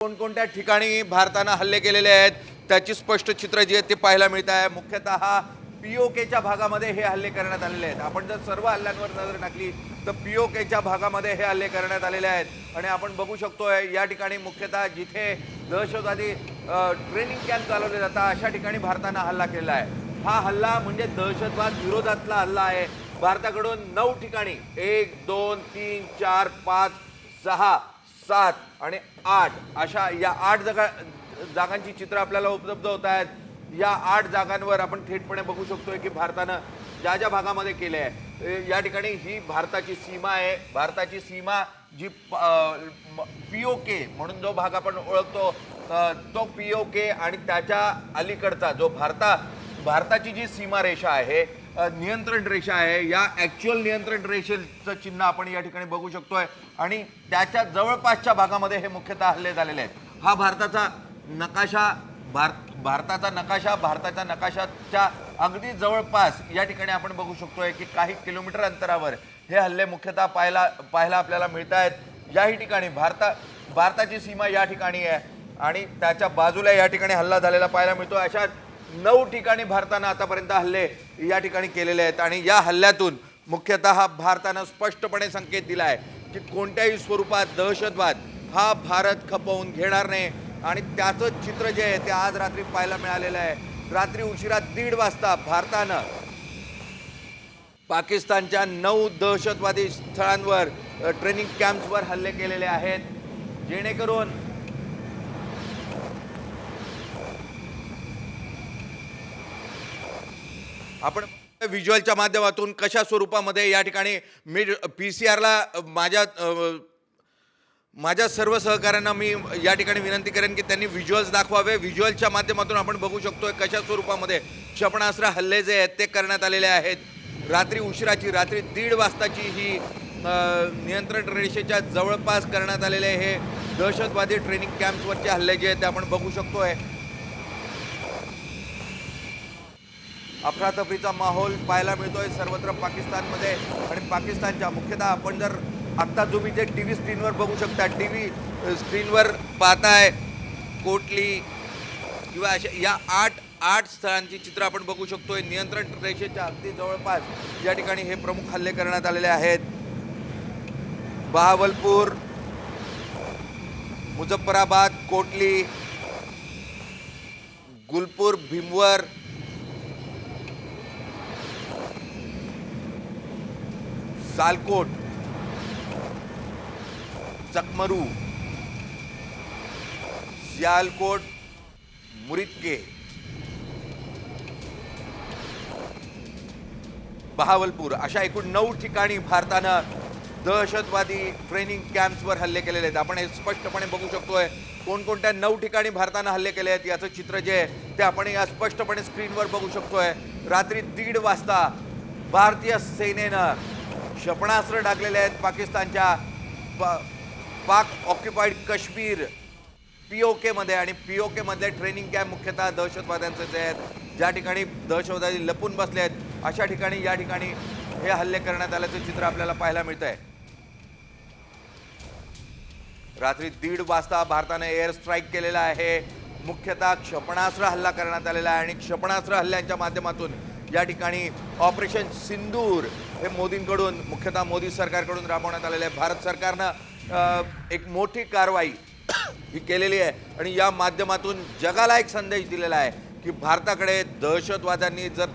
कोणकोणत्या ठिकाणी भारताने हल्ले केलेले आहेत त्याची स्पष्ट चित्र जी आहेत ते पाहायला मिळत आहे। मुख्यतः पीओकेच्या भागामध्ये हे हल्ले करण्यात आलेले आहेत। आपण जर सर्व हल्ल्यांवर नजर टाकली तर पीओकेच्या भागामध्ये हे हल्ले करण्यात आलेले आहेत आणि आपण बघू शकतोय या ठिकाणी मुख्यतः जिथे दहशतवादी ट्रेनिंग कॅम्प चालवले जातात अशा ठिकाणी भारताने हल्ला केला आहे। हा हल्ला म्हणजे दहशतवाद विरोधातला हल्ला आहे। भारताकडून 9 ठिकाणी 1 2 3 4 5 6 7 आणि 8 अशा या 8 जागांची चित्र आपल्याला उपलब्ध होत आहेत। या 8 जागांवर आपण थेटपणे बघू शकतोय की भारताने ज्या ज्या भागामध्ये केले आहे या ठिकाणी ही भारताची सीमा आहे। भारताची सीमा जी पीओके म्हणून जो भाग आपण ओळखतो तो पीओके आणि त्याच्या अलीकडचा जो भारताची जी सीमारेषा आहे नियंत्रण रेषा आहे या ॲक्च्युअल नियंत्रण रेषेचं चिन्ह आपण या ठिकाणी बघू शकतोय आणि त्याच्या जवळपासच्या भागामध्ये हे मुख्यतः हल्ले झालेले आहेत। हा भारताचा नकाशाच्या अगदी जवळपास या ठिकाणी आपण बघू शकतोय की काही किलोमीटर अंतरावर हे हल्ले मुख्यतः पाहायला आपल्याला मिळत आहेत। याही ठिकाणी भारताची सीमा या ठिकाणी आहे आणि त्याच्या बाजूला या ठिकाणी हल्ला झालेला पाहायला मिळतो। अशा 9 ठिकाणी भारताने आतापर्यंत हल्ले या ठिकाणी केलेले आहेत आणि या हल्ल्यातून मुख्यतः भारताने स्पष्टपणे संकेत दिला आहे की कोणत्याही स्वरूपात दहशतवाद हा भारत खपवून घेणार नाही आणि त्याचं चित्र जे आहे ते आज रात्री पाहायला मिळालेलं आहे। रात्री उशिरा 1:30 वाजता भारतानं पाकिस्तानच्या 9 दहशतवादी स्थळांवर ट्रेनिंग कॅम्प्सवर हल्ले केलेले आहेत जेणेकरून आपण व्हिज्युअलच्या माध्यमातून कशा स्वरूपामध्ये या ठिकाणी मी पीसीआरला माझ्या सर्व सहकाऱ्यांना मी या ठिकाणी विनंती करेन की त्यांनी व्हिज्युअल्स दाखवावे। व्हिज्युअलच्या माध्यमातून आपण बघू शकतोय कशा स्वरूपामध्ये क्षेपणास्त्र हल्ले जे आहेत ते करण्यात आलेले आहेत। रात्री 1:30 वाजताची ही नियंत्रण रेषेच्या जवळपास करण्यात आलेले हे दहशतवादी ट्रेनिंग कॅम्प्सवरचे हल्ले जे आहेत ते आपण बघू शकतोय। अफरातफरीचा माहोल पाहायला मिळतोय सर्वत्र पाकिस्तानमध्ये आणि पाकिस्तानच्या मुख्यतः आपण जर आत्ता तुम्ही जे टीव्ही स्क्रीनवर बघू शकता टीव्ही स्क्रीनवर पाहताय कोटली किंवा अशा या 8 स्थळांची चित्र आपण बघू शकतोय। नियंत्रण रेषेच्या अगदी जवळपास या ठिकाणी हे प्रमुख हल्ले करण्यात आलेले आहेत। बहावलपूर, मुझफ्फराबाद, कोटली, गुलपूर, भीमवर, सालकोट, चकमरू, सियालकोट, मुरिदके, बहावलपूर अशा एकूण 9 ठिकाणी भारतानं दहशतवादी ट्रेनिंग कॅम्प्सवर हल्ले केलेले आहेत। आपण हे स्पष्टपणे बघू शकतोय कोणकोणत्या 9 ठिकाणी भारतानं हल्ले केले आहेत याचं चित्र जे आहे ते आपण या स्पष्टपणे स्क्रीनवर बघू शकतोय। रात्री 1:30 वाजता भारतीय सेनेनं क्षेपणास्त्र डागलेले आहेत पाकिस्तानच्या पाक ऑक्युपाईड काश्मीर पीओके मध्ये आणि पीओके मधले ट्रेनिंग कॅम्प मुख्यतः दहशतवाद्यांचे जे आहेत ज्या ठिकाणी दहशतवादी लपून बसले आहेत अशा ठिकाणी या ठिकाणी हे हल्ले करण्यात आल्याचं चित्र आपल्याला पाहायला मिळत आहे। रात्री 1:30 वाजता भारताने एअर स्ट्राईक केलेला आहे। मुख्यतः क्षेपणास्त्र हल्ला करण्यात आलेला आहे आणि क्षेपणास्त्र हल्ल्यांच्या माध्यमातून या ठिकाणी ऑपरेशन सिंदूर हे मोदींकडून मुख्यतः मोदी सरकारकडून राबवण्यात आलेले आहे। भारत सरकारनं एक मोठी कारवाई ही केलेली आहे आणि या माध्यमातून जगाला एक संदेश दिलेला आहे की भारताकडे दहशतवाद्यांनी जर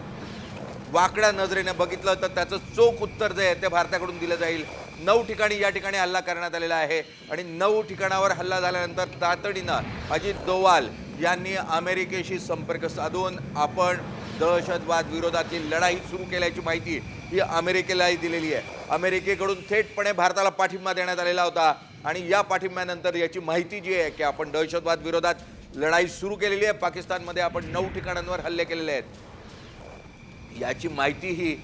वाकड्या नजरेने बघितलं तर त्याचं चोख उत्तर जे आहे ते भारताकडून दिलं जाईल। 9 ठिकाणी या ठिकाणी हल्ला करण्यात आलेला आहे आणि 9 ठिकाणावर हल्ला झाल्यानंतर तातडीनं अजित डोवाल यांनी अमेरिकेशी संपर्क साधून आपण दहशतवाद विरोधातील लढाई सुरू केल्याची माहिती ही अमेरिकेलाही दिलेली आहे। अमेरिकेकडून थेटपणे भारताला पाठिंबा देण्यात आलेला होता आणि या पाठिंब्यानंतर याची माहिती जी आहे की आपण दहशतवाद विरोधात लढाई सुरू केलेली आहे। पाकिस्तानमध्ये आपण 9 ठिकाणांवर हल्ले केलेले आहेत याची माहिती ही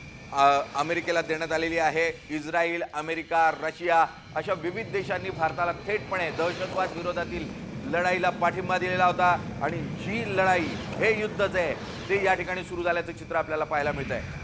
अमेरिकेला देण्यात आलेली आहे। इस्रायल, अमेरिका, रशिया अशा विविध देशांनी भारताला थेटपणे दहशतवाद विरोधातील लढाईला पाठिंबा दिलेला होता आणि ही लढाई हे युद्ध जे आहे ते या ठिकाणी सुरू झाल्याचं चित्र आपल्याला पाहायला मिळत आहे।